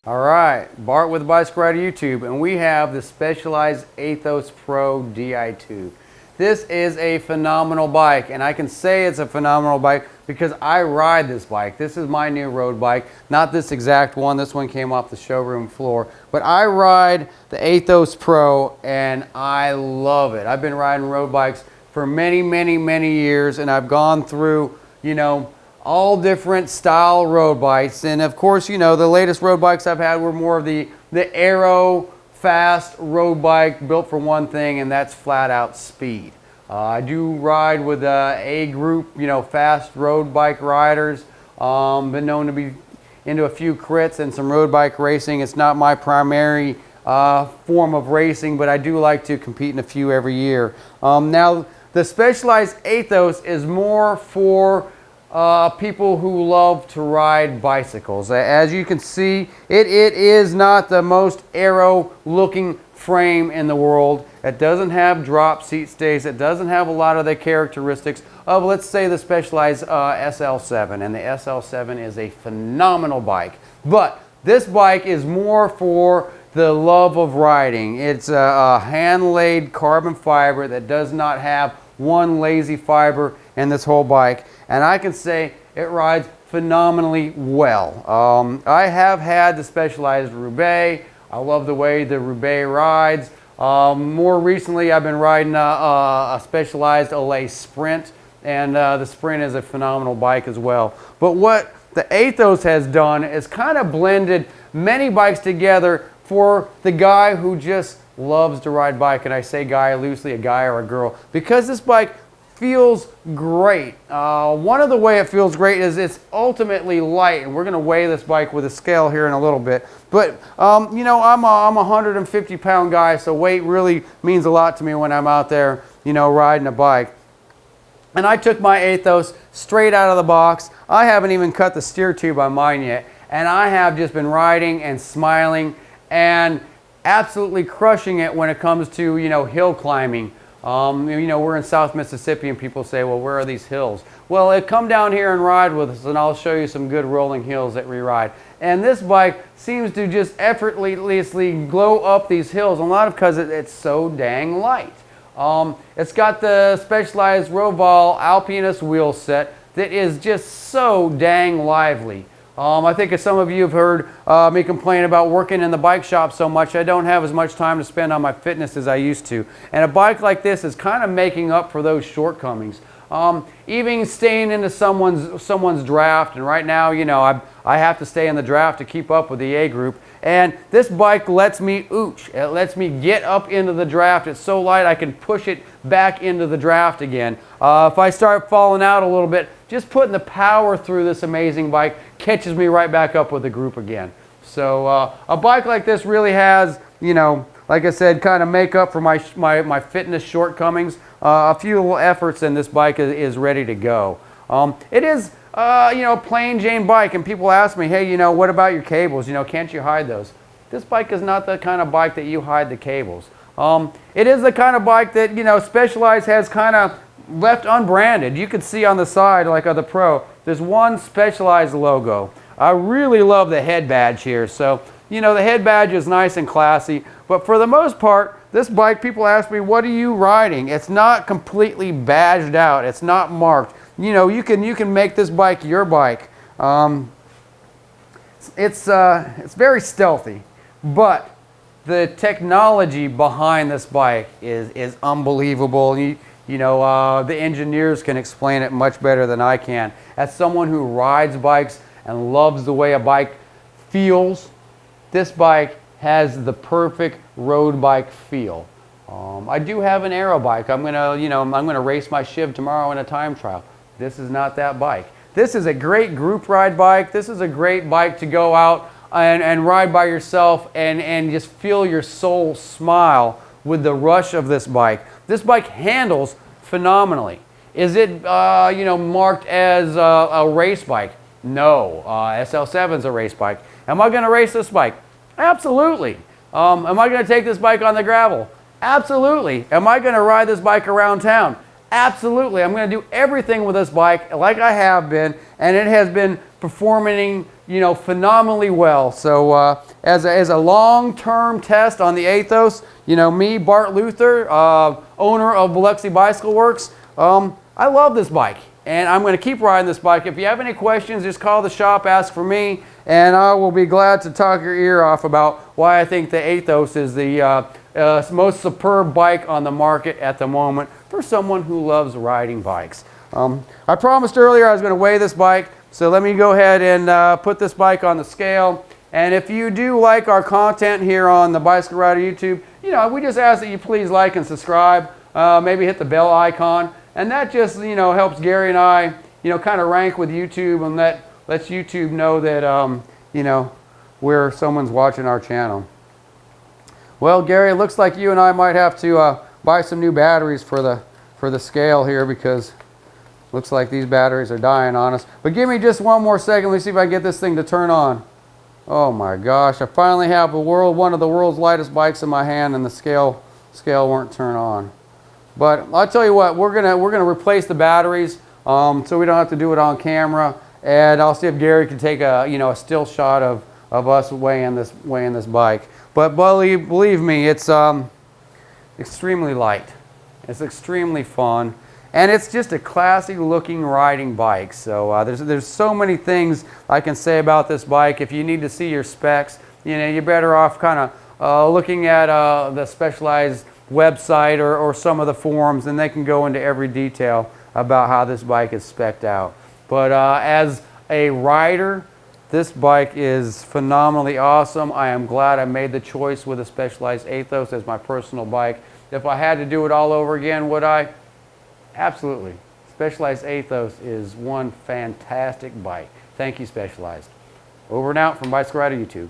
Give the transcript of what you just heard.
All right, Bart with Bicycle Rider YouTube, and we have the Specialized Aethos Pro Di2. This is a phenomenal bike, and I can say it's a phenomenal bike because I ride this bike. This is my new road bike, not this exact one. This one came off the showroom floor, but I ride the Aethos Pro, and I love it. I've been riding road bikes for many, many, many years, and I've gone through, all different style road bikes. And of course, the latest road bikes I've had were more of the aero fast road bike built for one thing, and that's flat out speed. I do ride with a group, fast road bike riders. Been known to be into a few crits and some road bike racing. It's not my primary form of racing, but I do like to compete in a few every year. Now, the Specialized Aethos is more for people who love to ride bicycles. As you can see, it is not the most aero looking frame in the world. It doesn't have drop seat stays. It doesn't have a lot of the characteristics of, let's say, the Specialized SL7. And the SL7 is a phenomenal bike. But this bike is more for the love of riding. It's a hand-laid carbon fiber that does not have one lazy fiber in this whole bike, and I can say it rides phenomenally well. I have had the Specialized Roubaix. I love the way the Roubaix rides. More recently, I've been riding a Specialized Olay Sprint, and the Sprint is a phenomenal bike as well. But what the Aethos has done is kind of blended many bikes together for the guy who just loves to ride bike, and I say guy loosely, a guy or a girl, because this bike feels great. One of the way it feels great is it's ultimately light, and we're going to weigh this bike with a scale here in a little bit. But I'm a 150-pound guy, so weight really means a lot to me when I'm out there, riding a bike. And I took my Aethos straight out of the box. I haven't even cut the steer tube on mine yet, and I have just been riding and smiling and absolutely crushing it when it comes to hill climbing. We're in South Mississippi, and people say, well, where are these hills? Well, come down here and ride with us, and I'll show you some good rolling hills that we ride. And this bike seems to just effortlessly glow up these hills, a lot of because it's so dang light. It's got the Specialized Roval Alpinist wheel set that is just so dang lively. I think as some of you have heard me complain about working in the bike shop so much, I don't have as much time to spend on my fitness as I used to. And a bike like this is kind of making up for those shortcomings. Even staying into someone's draft, and right now, I have to stay in the draft to keep up with the A group. And this bike lets me ooch. It lets me get up into the draft. It's so light I can push it back into the draft again. If I start falling out a little bit, just putting the power through this amazing bike catches me right back up with the group again. So a bike like this really has, like I said, kind of make up for my fitness shortcomings. A few little efforts, and this bike is ready to go. It is a plain Jane bike, and people ask me, hey, what about your cables? Can't you hide those? This bike is not the kind of bike that you hide the cables. It is the kind of bike that, Specialized has kind of left unbranded. You can see on the side, like of the Pro, there's one Specialized logo. I really love the head badge here. So, the head badge is nice and classy, but for the most part, this bike, people ask me, what are you riding? It's not completely badged out. It's not marked. You can make this bike your bike. It's very stealthy, but the technology behind this bike is unbelievable. The engineers can explain it much better than I can. As someone who rides bikes and loves the way a bike feels, this bike has the perfect road bike feel. I do have an aero bike. I'm gonna race my Shiv tomorrow in a time trial. This is not that bike. This is a great group ride bike. This is a great bike to go out and ride by yourself and just feel your soul smile with the rush of this bike. This bike handles phenomenally. Is it marked as a race bike? No. SL7 is a race bike. Am I going to race this bike? Absolutely. Am I going to take this bike on the gravel? Absolutely. Am I going to ride this bike around town? Absolutely. I'm going to do everything with this bike like I have been, and it has been performing, phenomenally well. So as a long-term test on the Aethos, me, Bart Luther, owner of Biloxi Bicycle Works, I love this bike, and I'm going to keep riding this bike. If you have any questions, just call the shop, ask for me, and I will be glad to talk your ear off about why I think the Aethos is the most superb bike on the market at the moment for someone who loves riding bikes. I promised earlier I was going to weigh this bike, so let me go ahead and put this bike on the scale. And if you do like our content here on the Bicycle Rider YouTube, we just ask that you please like and subscribe, maybe hit the bell icon, and that just helps Gary and I kind of rank with YouTube, and lets YouTube know that where someone's watching our channel. Well, Gary, it looks like you and I might have to buy some new batteries for the scale here, because looks like these batteries are dying on us. But give me just one more second. Let me see if I can get this thing to turn on. Oh my gosh, I finally have one of the world's lightest bikes in my hand, and the scale won't turn on. But I'll tell you what, we're gonna replace the batteries so we don't have to do it on camera, and I'll see if Gary can take a still shot of us weighing this bike. But believe me, it's extremely light. It's extremely fun, and it's just a classy looking riding bike. So there's so many things I can say about this bike. If you need to see your specs, you're better off kind of looking at the Specialized website or some of the forums, and they can go into every detail about how this bike is spec'd out. But as a rider, this bike is phenomenally awesome. I am glad I made the choice with a Specialized Aethos as my personal bike. If I had to do it all over again, would I? Absolutely. Specialized Aethos is one fantastic bike. Thank you, Specialized. Over and out from Bicycle Rider YouTube.